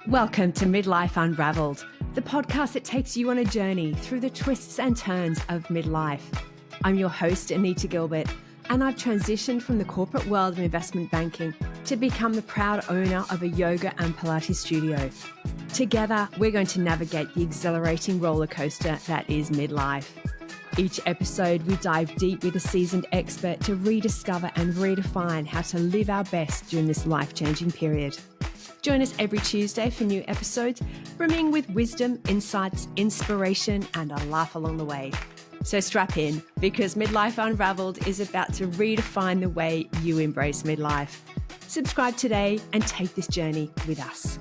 Welcome to Midlife Unravelled, the podcast that takes you on a journey through the twists and turns of midlife. I'm your host, Anita Gilbert, and I've transitioned from the corporate world of investment banking to become the proud owner of a yoga and Pilates studio. Together, we're going to navigate the exhilarating roller coaster that is midlife. Each episode, we dive deep with a seasoned expert to rediscover and redefine how to live our best during this life-changing period. Join us every Tuesday for new episodes, brimming with wisdom, insights, inspiration, and a laugh along the way. So strap in, because Midlife Unravelled is about to redefine the way you embrace midlife. Subscribe today and take this journey with us.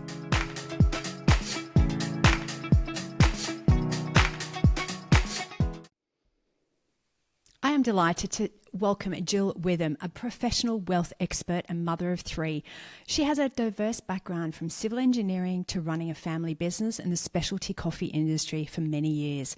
I am delighted to welcome Gill Witham, a professional wealth expert and mother of three. She has a diverse background from civil engineering to running a family business in the specialty coffee industry for many years.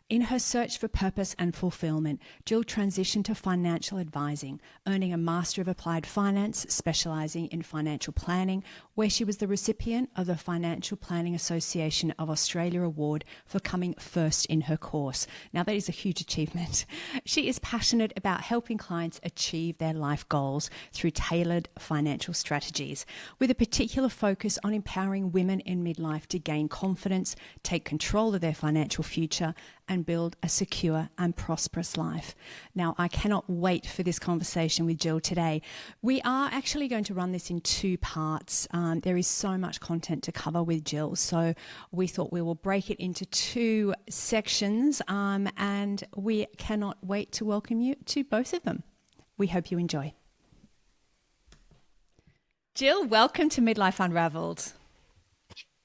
In her search for purpose and fulfillment, Gill transitioned to financial advising, earning a Master of Applied Finance, specialising in financial planning, where she was the recipient of the Financial Planning Association of Australia Award for coming first in her course. Now, that is a huge achievement. She is passionate about helping clients achieve their life goals through tailored financial strategies, with a particular focus on empowering women in midlife to gain confidence, take control of their financial future, and build a secure and prosperous life. Now, I cannot wait for this conversation with Gill today. We are actually going to run this in two parts. There is so much content to cover with Gill, so we thought we will break it into two sections, and we cannot wait to welcome you to both of them. We hope you enjoy. Gill, welcome to Midlife Unravelled.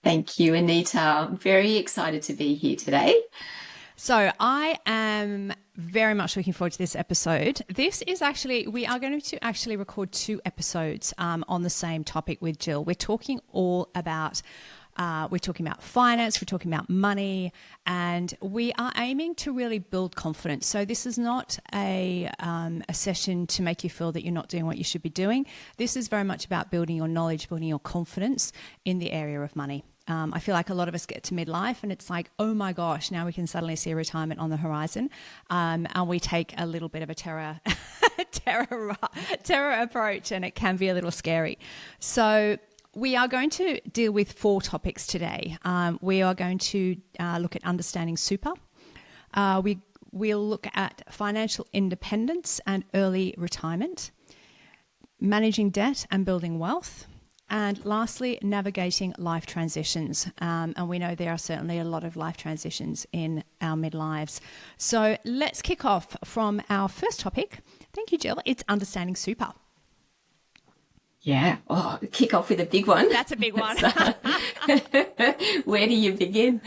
Thank you, Anita. I'm very excited to be here today. So I am very much looking forward to this episode. This is actually, we are going to actually record two episodes on the same topic with Gill. We're talking all about we're talking about finance, we're talking about money, and we are aiming to really build confidence. So this is not a session to make you feel that you're not doing what you should be doing. This is very much about building your knowledge, building your confidence in the area of money. I feel like a lot of us get to midlife and it's like, oh my gosh, now we can suddenly see retirement on the horizon. And we take a little bit of a terror approach, and it can be a little scary. So we are going to deal with four topics today. We are going to look at understanding super. We'll look at financial independence and early retirement, managing debt and building wealth, and lastly, navigating life transitions. And we know there are certainly a lot of life transitions in our midlives. So let's kick off from our first topic. Thank you, Gill. It's understanding super. Yeah. Oh, kick off with a big one. That's a big one. Where do you begin?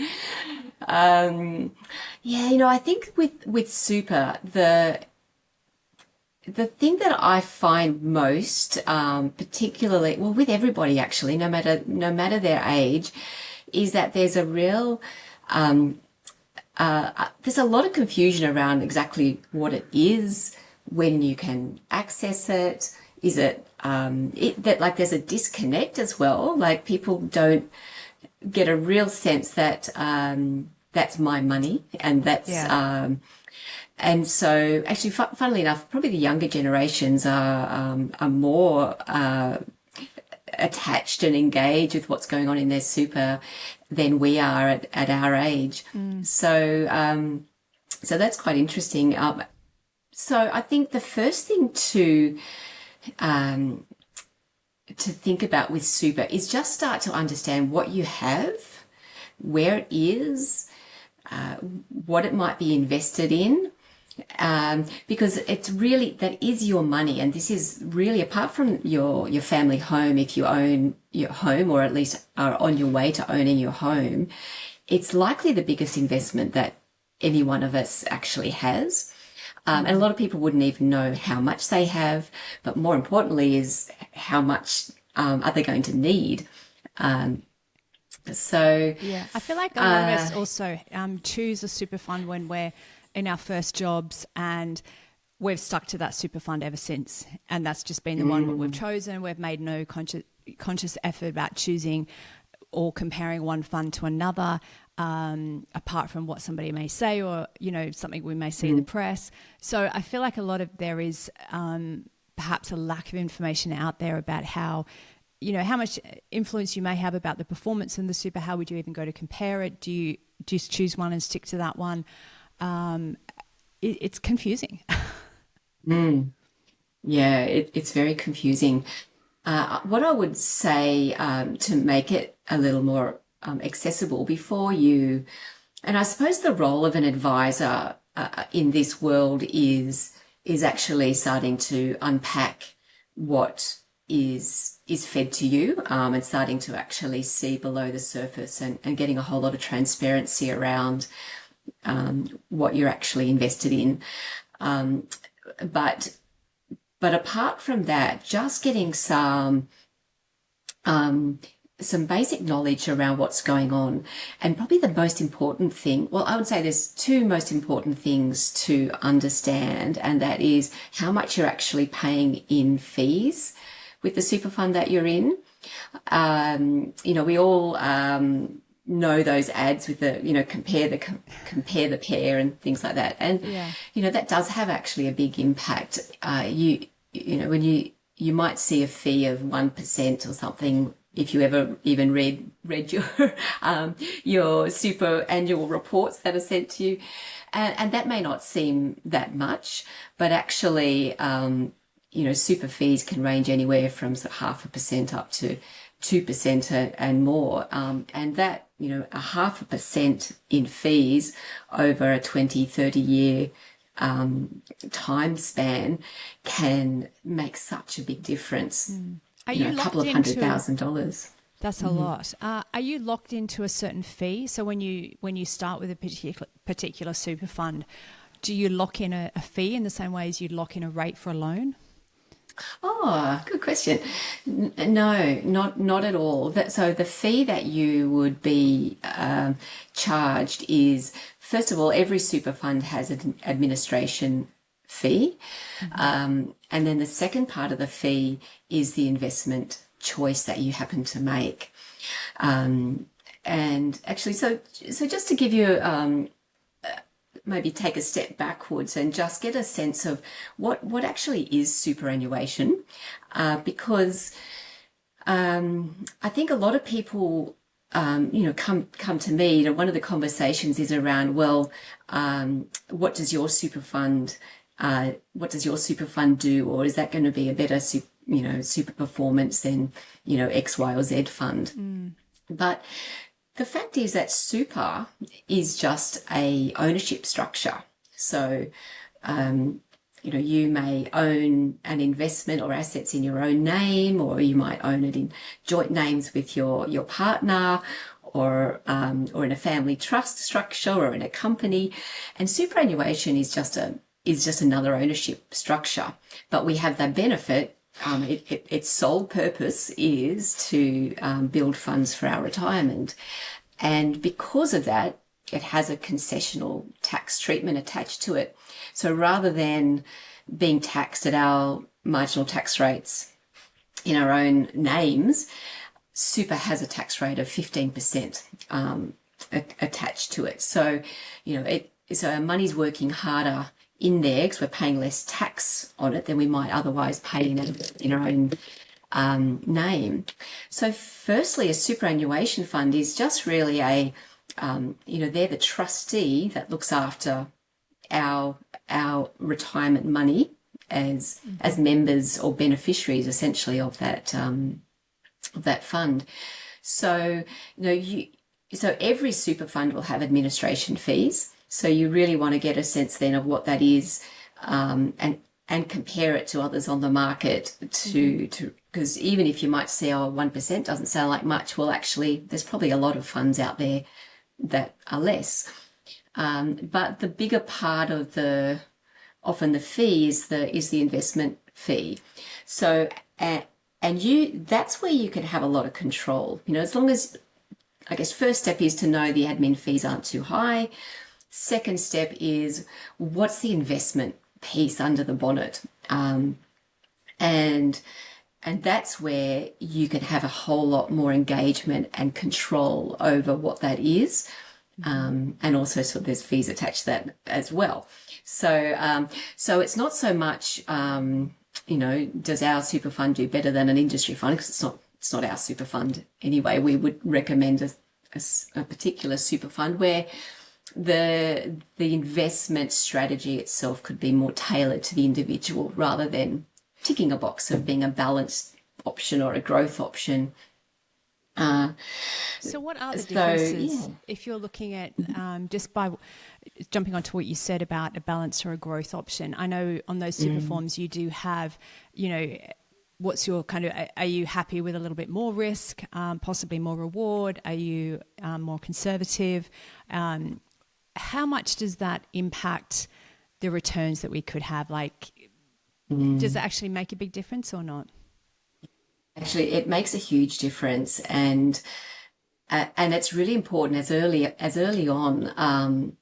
I think with super, the thing that I find most, particularly, well, with everybody actually, no matter their age, is that there's a real, there's a lot of confusion around exactly what it is, when you can access it. Is it, that like there's a disconnect as well? Like people don't get a real sense that, that's my money, and that's, and so actually, funnily enough, probably the younger generations are more attached and engaged with what's going on in their super than we are at our age. So that's quite interesting. So I think the first thing to think about with super is just start to understand what you have, where it is, what it might be invested in. Because it's really, that is your money, and this is really, apart from your family home, if you own your home or at least are on your way to owning your home, it's likely the biggest investment that any one of us actually has. And a lot of people wouldn't even know how much they have, but more importantly is how much are they going to need. So yeah, I feel like a lot of us also choose a super fund when we're in our first jobs, and we've stuck to that super fund ever since. And that's just been the one that we've chosen. We've made no conscious effort about choosing or comparing one fund to another, apart from what somebody may say or, something we may see in the press. So I feel like a lot of there is perhaps a lack of information out there about how much influence you may have about the performance in the super. How would you even go to compare it? Do you just choose one and stick to that one? It's confusing. Yeah, it's very confusing. What I would say to make it a little more accessible before you, and I suppose the role of an advisor in this world is actually starting to unpack what is fed to you, and starting to actually see below the surface, and getting a whole lot of transparency around what you're actually invested in. But apart from that, just getting some basic knowledge around what's going on. And probably the most important thing, well, I would say there's two most important things to understand, and that is how much you're actually paying in fees with the super fund that you're in. We all know those ads with the, compare the pair and things like that. And, that does have actually a big impact. When you might see a fee of 1% or something, if you ever even read your super annual reports that are sent to you, and that may not seem that much, but actually, super fees can range anywhere from 0.5% up to 2% and more, and that 0.5% in fees over a 20-30 year time span can make such a big difference. Are you A couple of $100,000. That's a lot. Are you locked into a certain fee? So when you start with a particular super fund, do you lock in a fee in the same way as you lock in a rate for a loan? Oh, good question. No, not at all. So the fee that you would be charged is, first of all, every super fund has an administration fee. And then the second part of the fee is the investment choice that you happen to make. And actually, so just to give you maybe take a step backwards and just get a sense of what actually is superannuation, because I think a lot of people come to me. One of the conversations is around, well, what does your super fund do, or is that going to be a better super performance than X, Y, or Z fund? But the fact is that super is just a ownership structure. So, you may own an investment or assets in your own name, or you might own it in joint names with your partner, or in a family trust structure, or in a company. And superannuation is just another ownership structure. But we have the benefit. Its sole purpose is to build funds for our retirement. And because of that, it has a concessional tax treatment attached to it. So rather than being taxed at our marginal tax rates in our own names, super has a tax rate of 15% attached to it. So, so our money's working harder in there because we're paying less tax on it than we might otherwise pay in our own name. So firstly, a superannuation fund is just really they're the trustee that looks after our retirement money as members or beneficiaries, essentially, of that fund. So so every super fund will have administration fees. So you really want to get a sense then of what that is, and compare it to others on the market to because even if you might say, 1% doesn't sound like much, well, actually, there's probably a lot of funds out there that are less. But the bigger part of often the fee is the investment fee. So, that's where you can have a lot of control. As long as, I guess, first step is to know the admin fees aren't too high. Second step is, what's the investment piece under the bonnet? And And that's where you can have a whole lot more engagement and control over what that is. And also, so there's fees attached to that as well. So it's not so much, does our super fund do better than an industry fund? Because it's not our super fund anyway. We would recommend a particular super fund where the investment strategy itself could be more tailored to the individual rather than ticking a box of being a balanced option or a growth option. So what are the So, differences yeah. if you're looking at just by jumping onto what you said about a balance or a growth option? I know on those super forms you do have, what's your kind of, are you happy with a little bit more risk, possibly more reward? Are you more conservative? How much does that impact the returns that we could have? Like, does it actually make a big difference or not? Actually, it makes a huge difference, and it's really important as early on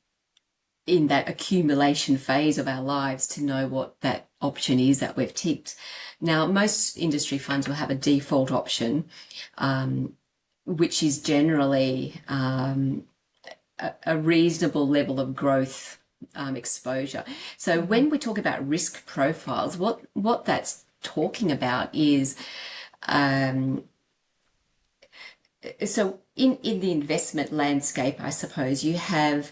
in that accumulation phase of our lives to know what that option is that we've ticked. Now, most industry funds will have a default option, which is generally a reasonable level of growth exposure. So when we talk about risk profiles, what that's talking about is so in the investment landscape, I suppose you have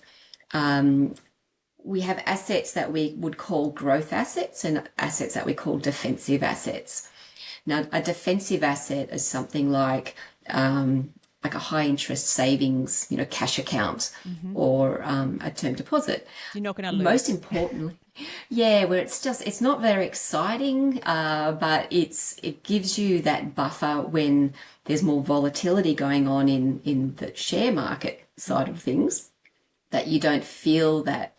we have assets that we would call growth assets and assets that we call defensive assets. Now, a defensive asset is something like a high interest savings, cash account or a term deposit. You're not going to Most lose. importantly, yeah, where it's not very exciting, but it gives you that buffer when there's more volatility going on in the share market side of things, that you don't feel that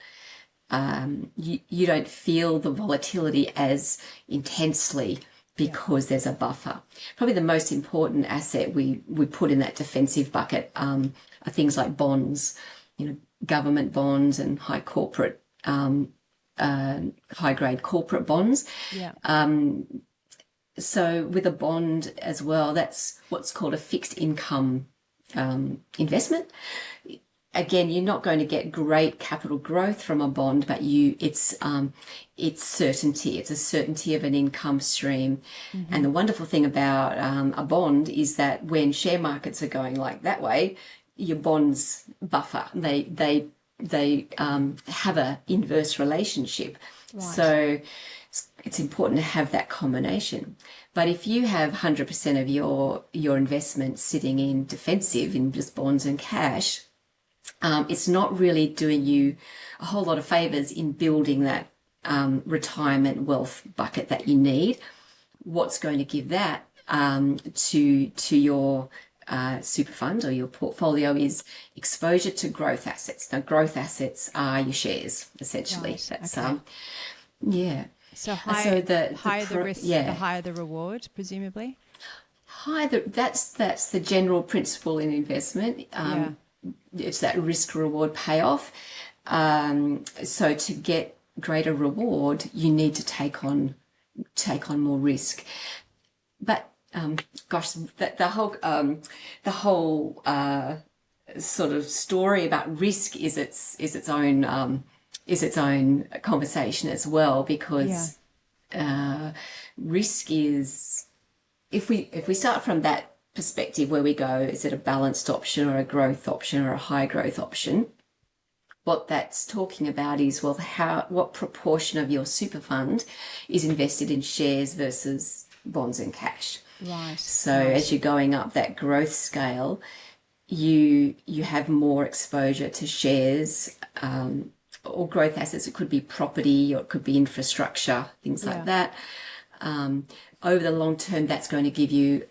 you don't feel the volatility as intensely because there's a buffer. Probably the most important asset we put in that defensive bucket are things like bonds, government bonds and high grade corporate bonds. Yeah. So with a bond as well, that's what's called a fixed income investment. Again, you're not going to get great capital growth from a bond, but it's certainty. It's a certainty of an income stream. And the wonderful thing about a bond is that when share markets are going like that way, your bonds buffer. They have a inverse relationship. Right. So it's important to have that combination. But if you have 100% of your investment sitting in defensive, in just bonds and cash, it's not really doing you a whole lot of favors in building that retirement wealth bucket that you need. What's going to give that to your super fund or your portfolio is exposure to growth assets. Now, growth assets are your shares, essentially. Right. That's Okay. yeah. So So higher the risk, the yeah, higher the reward, presumably. that's the general principle in investment. Yeah. It's that risk reward payoff. So to get greater reward, you need to take on more risk. But gosh, the whole sort of story about risk is its own conversation as well, Yeah. because risk is, if we start from that perspective where we go, is it a balanced option or a growth option or a high growth option? What that's talking about is, well, what proportion of your super fund is invested in shares versus bonds and cash. Right. So Right. as you're going up that growth scale, you have more exposure to shares or growth assets. It could be property or it could be infrastructure, things like Yeah. that. Over the long term, that's going to give you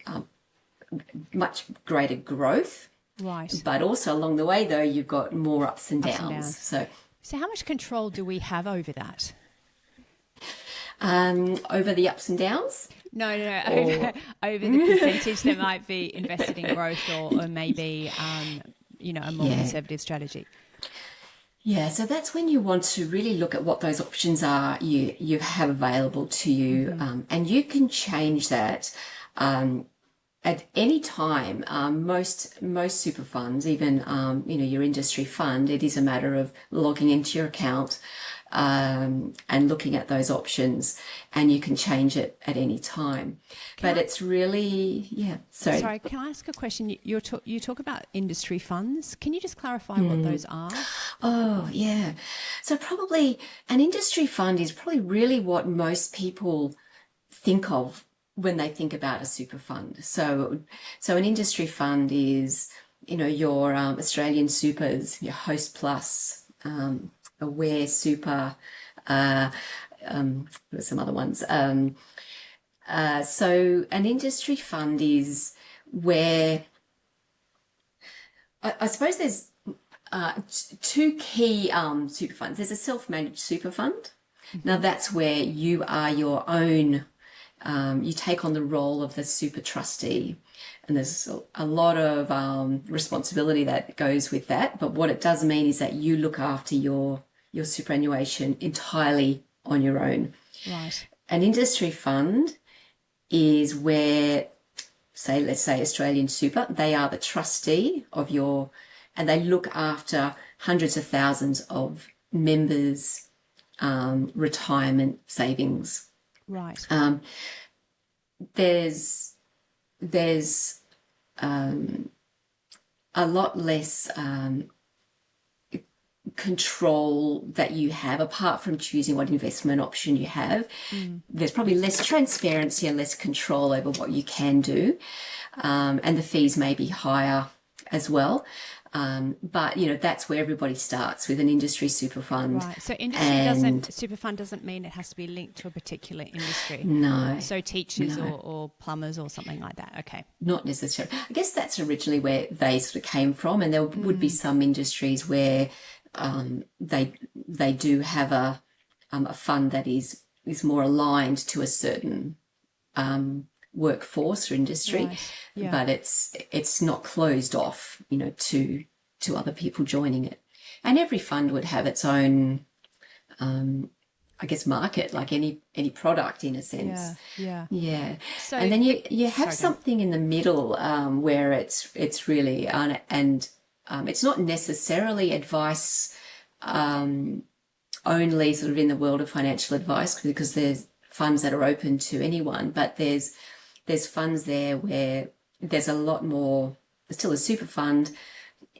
much greater growth. Right. But also along the way, though, you've got more ups and Ups and downs. downs. So So how much control do we have over that? over the ups and downs, No, no, no. or Over the percentage that might be invested in growth or maybe, a more yeah, conservative strategy. Yeah, so that's when you want to really look at what those options are you have available to you, Mm-hmm. and you can change that at any time. Most super funds, even your industry fund, it is a matter of logging into your account and looking at those options, and you can change it at any time. Can But I? it's really, yeah. Sorry. Sorry, can I ask a question? You talk about industry funds. Can you just clarify what those are? Oh, yeah. So probably an industry fund is probably really what most people think of when they think about a super fund. So an industry fund is, your Australian supers, your Host Plus, Aware Super, uh, there's some other ones. So an industry fund is where I suppose there's two key super funds. There's a self-managed super fund. Now Mm-hmm. that's where you are your own. You take on the role of the super trustee, and there's a lot of responsibility that goes with that. But what it does mean is that you look after your superannuation entirely on your own. Right. An industry fund is where, let's say Australian Super, they are the trustee of and they look after hundreds of thousands of members' retirement savings. Right. There's there's a lot less control that you have apart from choosing what investment option you have. Mm. There's probably less transparency and less control over what you can do, and the fees may be higher as well. But that's where everybody starts, with an industry super fund. Right. So industry And doesn't super fund doesn't mean it has to be linked to a particular industry. no, So teachers no, or plumbers or something like that. Okay. not necessarily. I guess that's originally where they sort of came from, and there would be Mm. some industries where they do have a fund that is more aligned to a certain workforce or industry, Right. Yeah. but it's not closed off, to other people joining it. And every fund would have its own, I guess, market, like any product in a sense. Yeah. Yeah. Yeah, and So then the you have sorry, go. something in the middle, where it's really and it's not necessarily advice only, sort of in the world of financial advice, because there's funds that are open to anyone, but there's funds there where there's a lot more. There's still a super fund,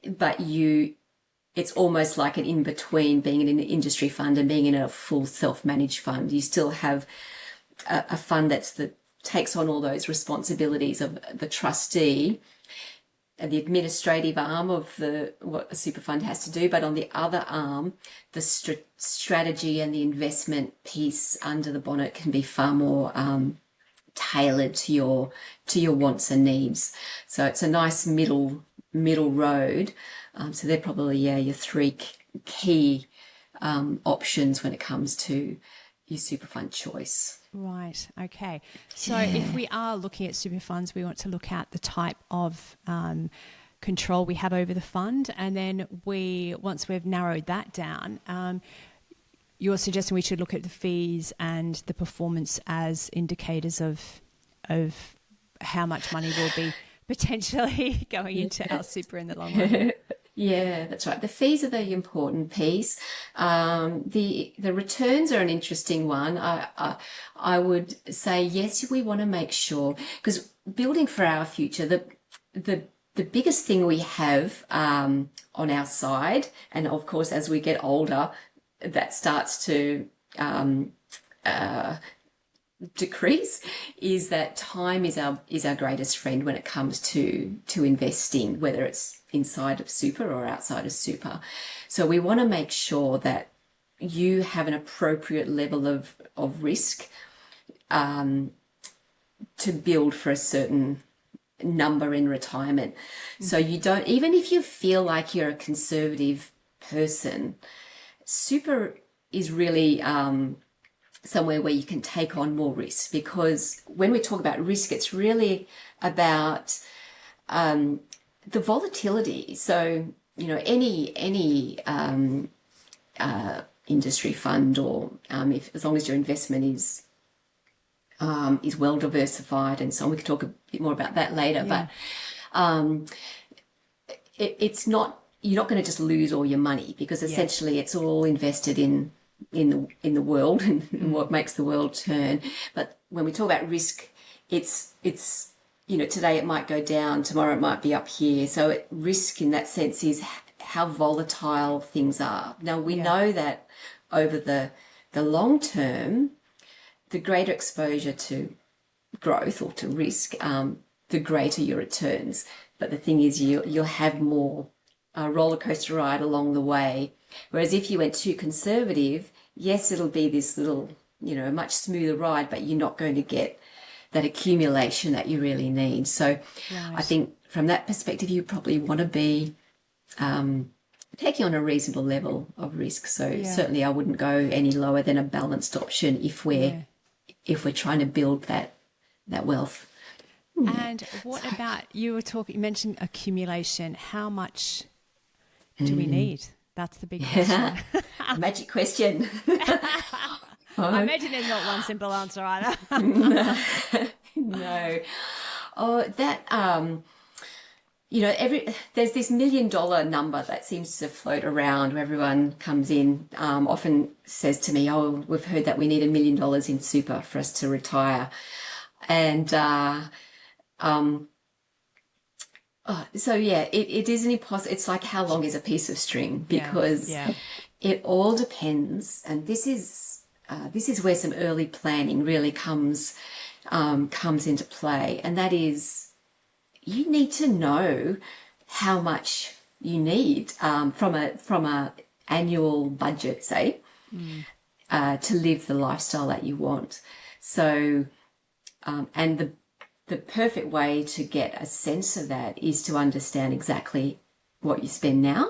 but it's almost like an in between being in an industry fund and being in a full self-managed fund. You still have a fund that takes on all those responsibilities of the trustee and the administrative arm of what a super fund has to do, but on the other arm, the strategy and the investment piece under the bonnet can be far more tailored to your wants and needs. So it's a nice middle road. So they're probably, your three key options when it comes to your super fund choice. Right. Okay. So if Yeah. we are looking at super funds, we want to look at the type of control we have over the fund, and then once we've narrowed that down, you're suggesting we should look at the fees and the performance as indicators of how much money will be potentially going into our super in the long run. Yeah, that's right. The fees are the important piece. The returns are an interesting one. I would say yes, we want to make sure, because building for our future, the the biggest thing we have on our side, and of course as we get older, that starts to decrease, is that time is our greatest friend when it comes to investing, whether it's inside of super or outside of super. So we want to make sure that you have an appropriate level of risk to build for a certain number in retirement. So you don't, even if you feel like you're a conservative person, super is really somewhere where you can take on more risk, because when we talk about risk, it's really about the volatility. So any industry fund, or if as long as your investment is well diversified and so on. We can talk a bit more about that later. Yeah. But it's not, you're not going to just lose all your money, because Yeah. essentially it's all invested in the world and what makes the world turn. But when we talk about risk, it's today it might go down, tomorrow it might be up here. So risk in that sense is how volatile things are. Now we know that over the long term, the greater exposure to growth or to risk, the greater your returns. But the thing is, you'll have more roller coaster ride along the way. Whereas if you went too conservative, yes, it'll be this little, much smoother ride, but you're not going to get that accumulation that you really need. So I think from that perspective, you probably want to be taking on a reasonable level of risk. So certainly I wouldn't go any lower than a balanced option if we're trying to build that wealth. And what about, you mentioned accumulation. How much do we need? That's the big question. Magic question. I imagine there's not one simple answer either. No. Oh, that, there's this $1 million number that seems to float around where everyone comes in, often says to me, oh, we've heard that we need $1 million in super for us to retire. And, so yeah, it is an impossible. It's like, how long is a piece of string? Because it all depends. And this is where some early planning really comes into play. And that is, you need to know how much you need, from a annual budget, say, to live the lifestyle that you want. So, and the perfect way to get a sense of that is to understand exactly what you spend now.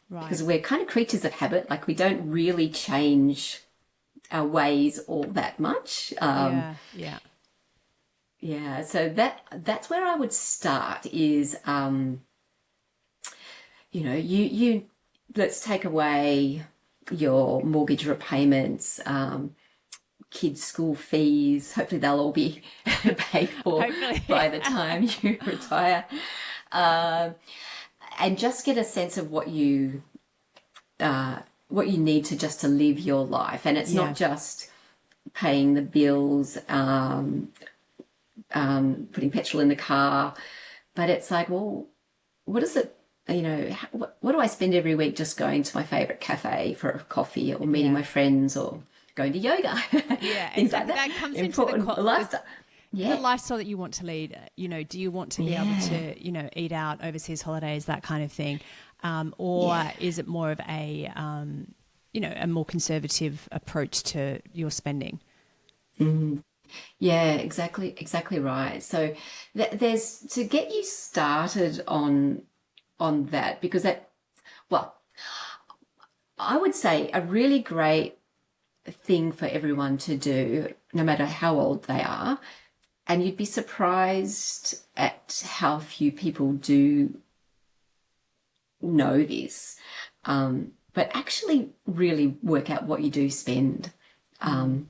Right. Because we're kind of creatures of habit. Like, we don't really change our ways all that much. Yeah. So that's where I would start is, you let's take away your mortgage repayments, kids' school fees. Hopefully they'll all be paid for by the time you retire. And just get a sense of what you need to live your life. And it's not just paying the bills, putting petrol in the car, but it's like, well, what is it? What do I spend every week just going to my favorite cafe for a coffee, or meeting my friends, or going to yoga? Things like that. That comes important into the lifestyle. The lifestyle that you want to lead. Do you want to be able to, eat out, overseas holidays, that kind of thing, or is it more of a, a more conservative approach to your spending? Yeah, exactly right. So there's, to get you started on that, because I would say a really great thing for everyone to do, no matter how old they are, and you'd be surprised at how few people do know this, but actually really work out what you do spend. And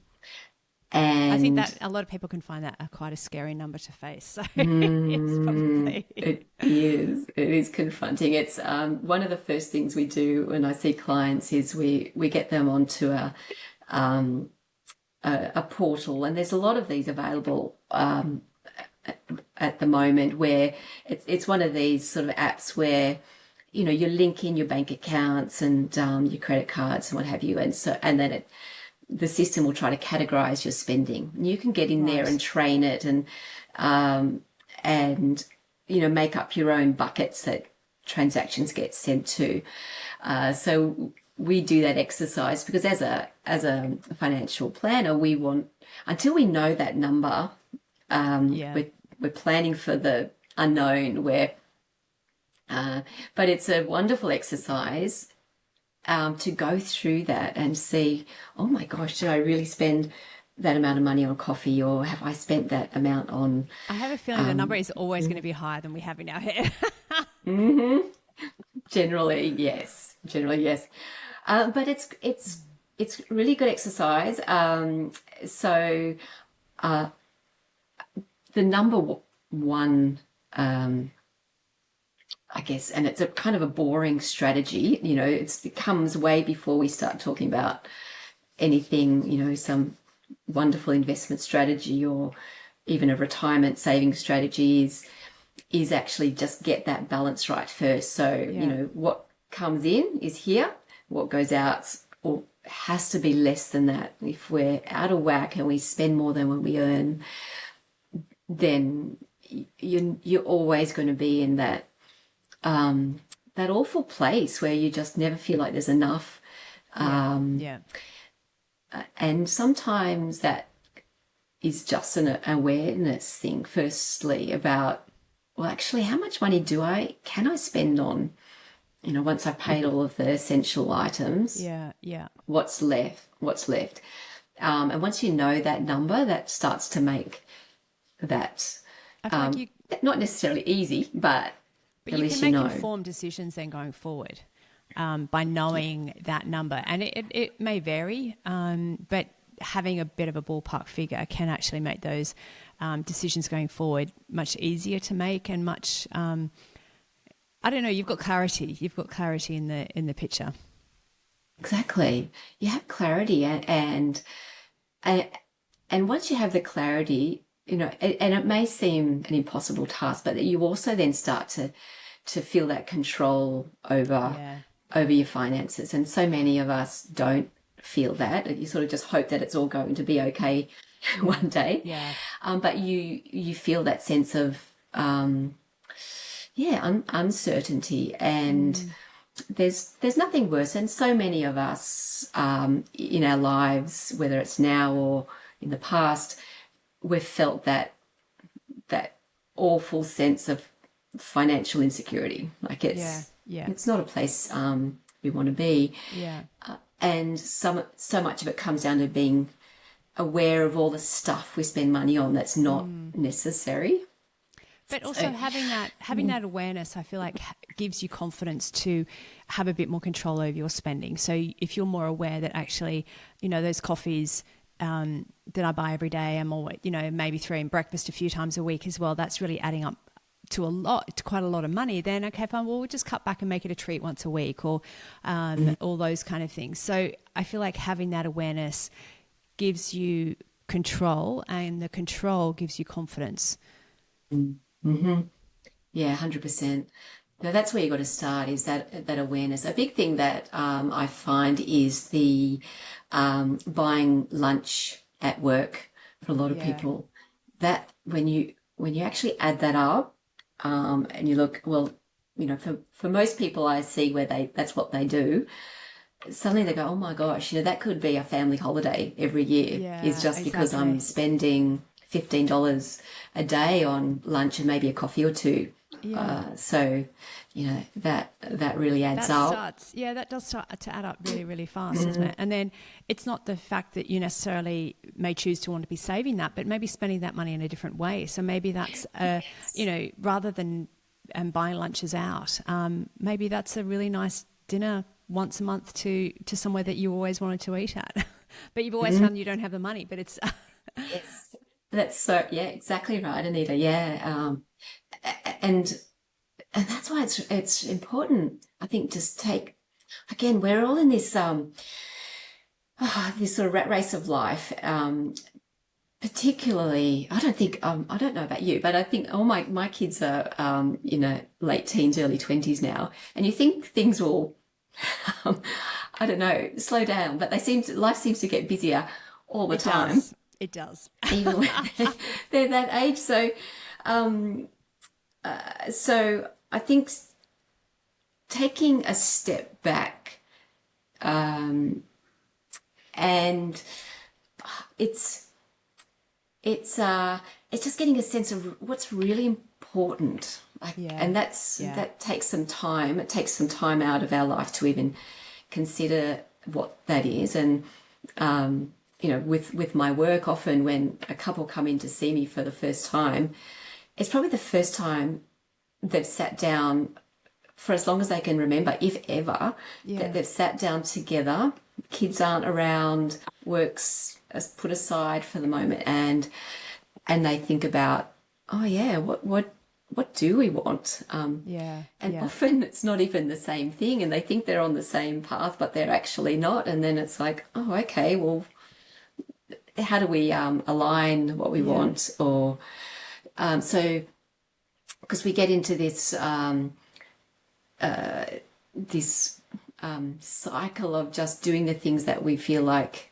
I think that a lot of people can find that quite a scary number to face. So it's probably... It is confronting. It's one of the first things we do when I see clients is we get them onto a portal, and there's a lot of these available at the moment, where it's one of these sort of apps where you link in your bank accounts and your credit cards and what have you, and then the system will try to categorize your spending. And you can get in there and train it and make up your own buckets that transactions get sent to. So we do that exercise because as a financial planner, we want, until we know that number, we're planning for the unknown. But it's a wonderful exercise to go through that and see, oh my gosh, did I really spend that amount of money on coffee, or have I spent that amount on... I have a feeling the number is always going to be higher than we have in our head. Generally, yes. But it's really good exercise. So the one, I guess, and it's a kind of a boring strategy. It comes way before we start talking about anything. Some wonderful investment strategy or even a retirement saving strategy is actually just get that balance right first. So, Yeah. what comes in is here, what goes out or has to be less than that. If we're out of whack and we spend more than what we earn, then you're always going to be in that awful place where you just never feel like there's enough. Yeah. Yeah. And sometimes that is just an awareness thing, firstly, about, well, actually, how much money can I spend on, once I've paid all of the essential items, Yeah. Yeah. what's left. And once you know that number, that starts to make that I feel like you, not necessarily easy, but but at you least can you make know. informed decisions then going forward, by knowing that number. And it may vary, but having a bit of a ballpark figure can actually make those decisions going forward much easier to make and much, I don't know, you've got clarity. You've got clarity in the picture. Exactly. You have clarity and and once you have the clarity, and it may seem an impossible task, but that you also then start to feel that control Yeah. over your finances. And so many of us don't feel that. You sort of just hope that it's all going to be okay Yeah. one day. Yeah. But you feel that sense of uncertainty, and Mm. there's nothing worse. And so many of us in our lives, whether it's now or in the past, we've felt that awful sense of financial insecurity. Like Yeah. Yeah. it's not a place we want to be. Yeah. And so much of it comes down to being aware of all the stuff we spend money on that's not Mm. necessary. But also So, having that awareness, I feel like gives you confidence to have a bit more control over your spending. So if you're more aware that actually, those coffees that I buy every day, I'm always, maybe throwing breakfast a few times a week as well. That's really adding up to quite a lot of money. Then okay, fine. Well, we'll just cut back and make it a treat once a week, or all those kind of things. So I feel like having that awareness gives you control, and the control gives you confidence. mm-hmm. Yeah, 100%. Now that's where you got to start, is that awareness. A big thing that I find is the buying lunch at work for a lot of Yeah. people. That when you actually add that up, and you look, well, for most people I see where that's what they do. Suddenly they go, oh my gosh, that could be a family holiday every year. Is Yeah, just because I'm exactly. spending $15 a day on lunch and maybe a coffee or two. Yeah. So, that really adds up. That does start to add up really, really fast, doesn't it? And then it's not the fact that you necessarily may choose to want to be saving that, but maybe spending that money in a different way. So maybe that's, rather than buying lunches out, maybe that's a really nice dinner once a month to somewhere that you always wanted to eat at. But you've always found you don't have the money, but it's, Yes, that's so, yeah, exactly right, Anita. Yeah, and and that's why it's important. I think just take again. We're all in this sort of rat race of life. Particularly, I don't know about you, but I think all my kids are late teens, early 20s now, and you think things will um, I don't know, slow down, but life seems to get busier all the it time, does. It does. even when they're that age. Um, so I think taking a step back, and it's it's uh it's just getting a sense of what's really important. Like, Yeah. and Yeah. that takes some time. It takes some time out of our life to even consider what that is. And with my work, often when a couple come in to see me for the first time, it's probably the first time they've sat down for as long as they can remember, if ever, that they've sat down together, kids aren't around, work's put aside for the moment, and they think about, oh yeah, what do we want? And often it's not even the same thing, and they think they're on the same path, but they're actually not. And then it's like, oh, okay, well, how do we align what we want? Or so, because we get into this cycle of just doing the things that we feel like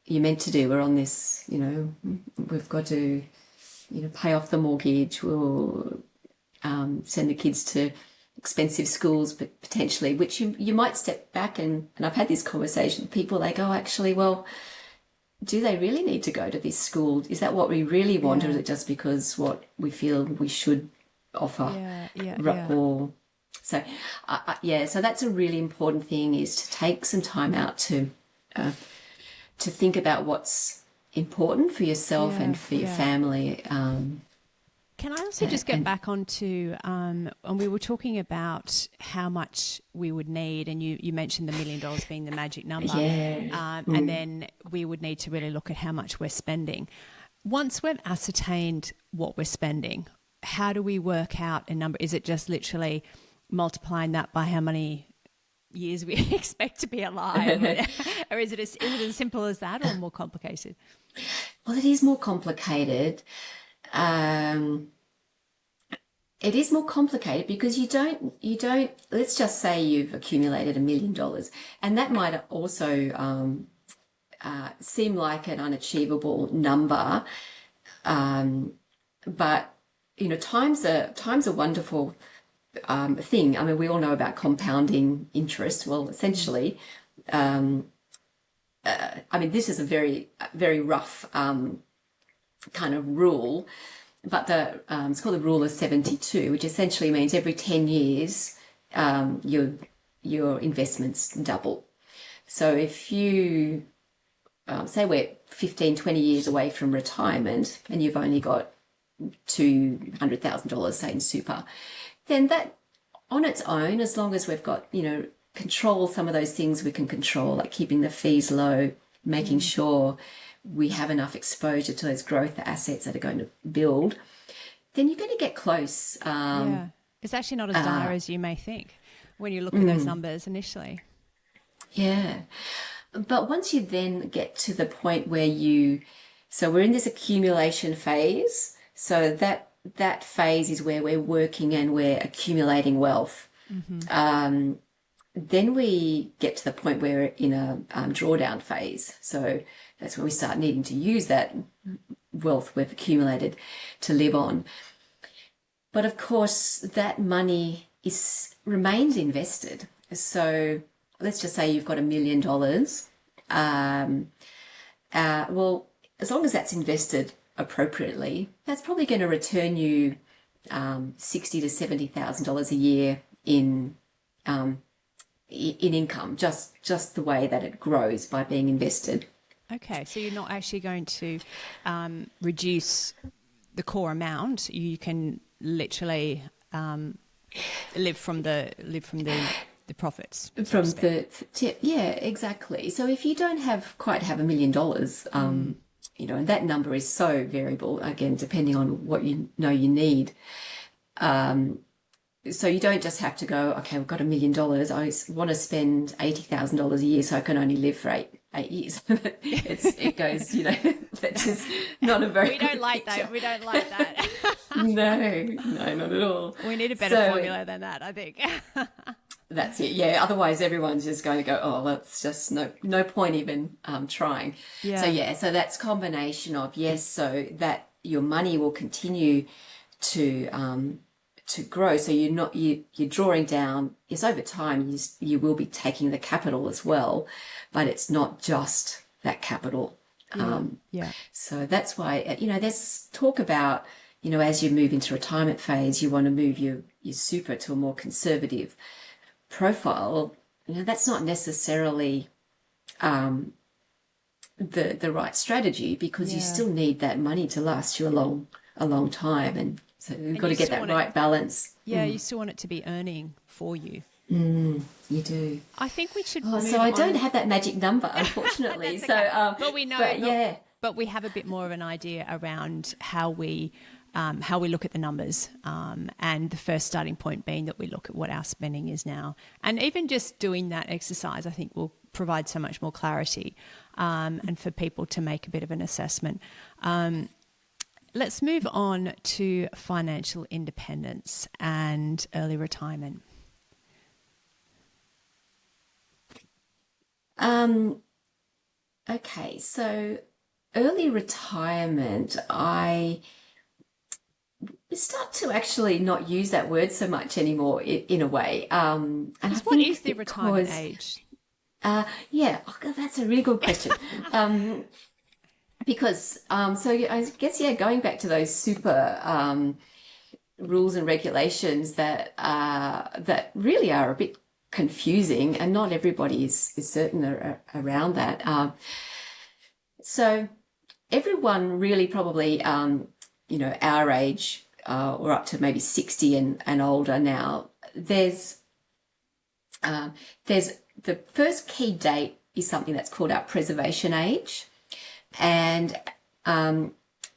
you're meant to do. We're on this, we've got to, pay off the mortgage. We'll send the kids to expensive schools, but potentially, which you might step back and I've had this conversation with people, they go, actually, well, do they really need to go to this school? Is that what we really want, or is it just because what we feel we should offer? Or so, so that's a really important thing, is to take some time out to think about what's important for yourself and for your family. Can I also just get back onto, and we were talking about how much we would need, and you mentioned the $1 million being the magic number, and then we would need to really look at how much we're spending. Once we've ascertained what we're spending, how do we work out a number? Is it just literally multiplying that by how many years we expect to be alive, or is it as simple as that, or more complicated? Well, it is more complicated. It is more complicated because you don't, let's just say you've accumulated $1 million, and that might also seem like an unachievable number. But, time's a wonderful thing. I mean, we all know about compounding interest. Well, essentially, I mean, this is a very, very rough kind of rule, but it's called the rule of 72, which essentially means every 10 years your investments double. So if you say we're 15, 20 years away from retirement and you've only got $200,000, say, in super, then that on its own, as long as we've got, control some of those things we can control, like keeping the fees low, making sure we have enough exposure to those growth assets that are going to build, then you're going to get close. It's actually not as dire as you may think when you look at those numbers initially. Yeah. But once you then get to the point where so we're in this accumulation phase. So that phase is where we're working and we're accumulating wealth. Then we get to the point where we're in a drawdown phase. So that's when we start needing to use that wealth we've accumulated to live on. But of course, that money remains invested. So let's just say you've got $1 million. Well, as long as that's invested appropriately, that's probably going to return you $60,000 to $70,000 a year in income, just the way that it grows by being invested. Okay, so you're not actually going to reduce the core amount. You can literally live from the profits. Yeah, exactly. So if you don't quite have $1 million, and that number is so variable, again, depending on what you need. So you don't just have to go, okay, we've got $1 million. I want to spend $80,000 a year, so I can only live for eight years. It goes, that's just not a very. We don't like that. We don't like that. No, not at all. We need a better formula than that, I think. That's it. Yeah. Otherwise, everyone's just going to go, oh, that's just no point even trying. So that's combination of so that your money will continue to grow. So you're drawing down. Yes, over time you will be taking the capital as well, but it's not just that capital. So that's why there's talk about as you move into retirement phase, you want to move your super to a more conservative profile. That's not necessarily the right strategy, because you still need that money to last you a long time, and So you've And got you to get still that want it, right balance. yeah, you still want it to be earning for you. You do. I think we should Oh, so move I don't on. have that magic number, unfortunately. That's So, okay. But we know, but yeah. but we have a bit more of an idea around how we look at the numbers, and the first starting point being that we look at what our spending is now. And even just doing that exercise, I think, will provide so much more clarity, and for people to make a bit of an assessment. Let's move on to financial independence and early retirement. Okay, so early retirement, I start to actually not use that word so much anymore in a way. And I Because what is think the retirement because, age? yeah, oh, God, that's a really good question. Because, so I guess, yeah, going back to those super rules and regulations that really are a bit confusing, and not everybody is certain around that. So everyone really probably, our age, or up to maybe 60 and older now, there's the first key date is something that's called our preservation age. And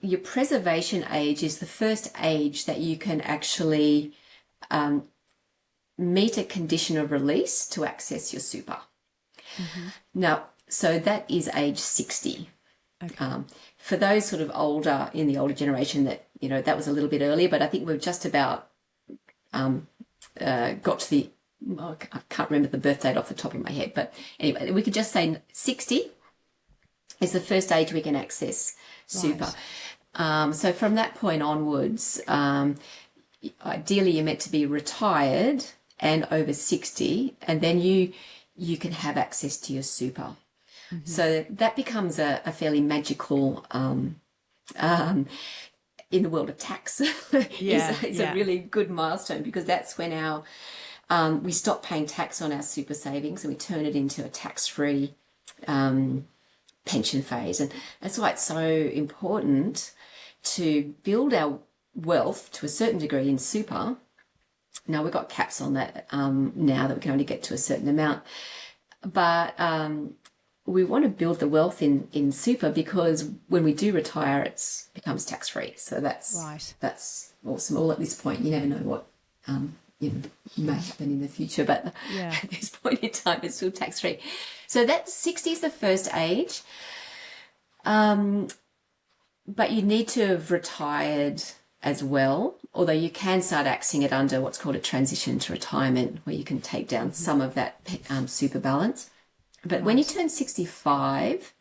your preservation age is the first age that you can actually meet a condition of release to access your super. Now, so that is age 60. Okay. For those sort of older, in the older generation, that, that was a little bit earlier, but I think we've just about got to the, I can't remember the birth date off the top of my head, but anyway, we could just say 60 is the first age we can access super. Right. So from that point onwards, ideally you're meant to be retired and over 60, and then you can have access to your super. So that becomes a fairly magical, in the world of tax, is a really good milestone, because that's when we stop paying tax on our super savings and we turn it into a tax-free pension phase. And that's why it's so important to build our wealth to a certain degree in super. Now, we've got caps on that now, that we can only get to a certain amount. But we want to build the wealth in super, because when we do retire, it becomes tax-free. So that's awesome. All at this point, you never know what may happen in the future, but at this point in time, it's still tax-free. So that 60 is the first age. But you need to have retired as well, although you can start accessing it under what's called a transition to retirement, where you can take down some of that super balance. But when you turn 65,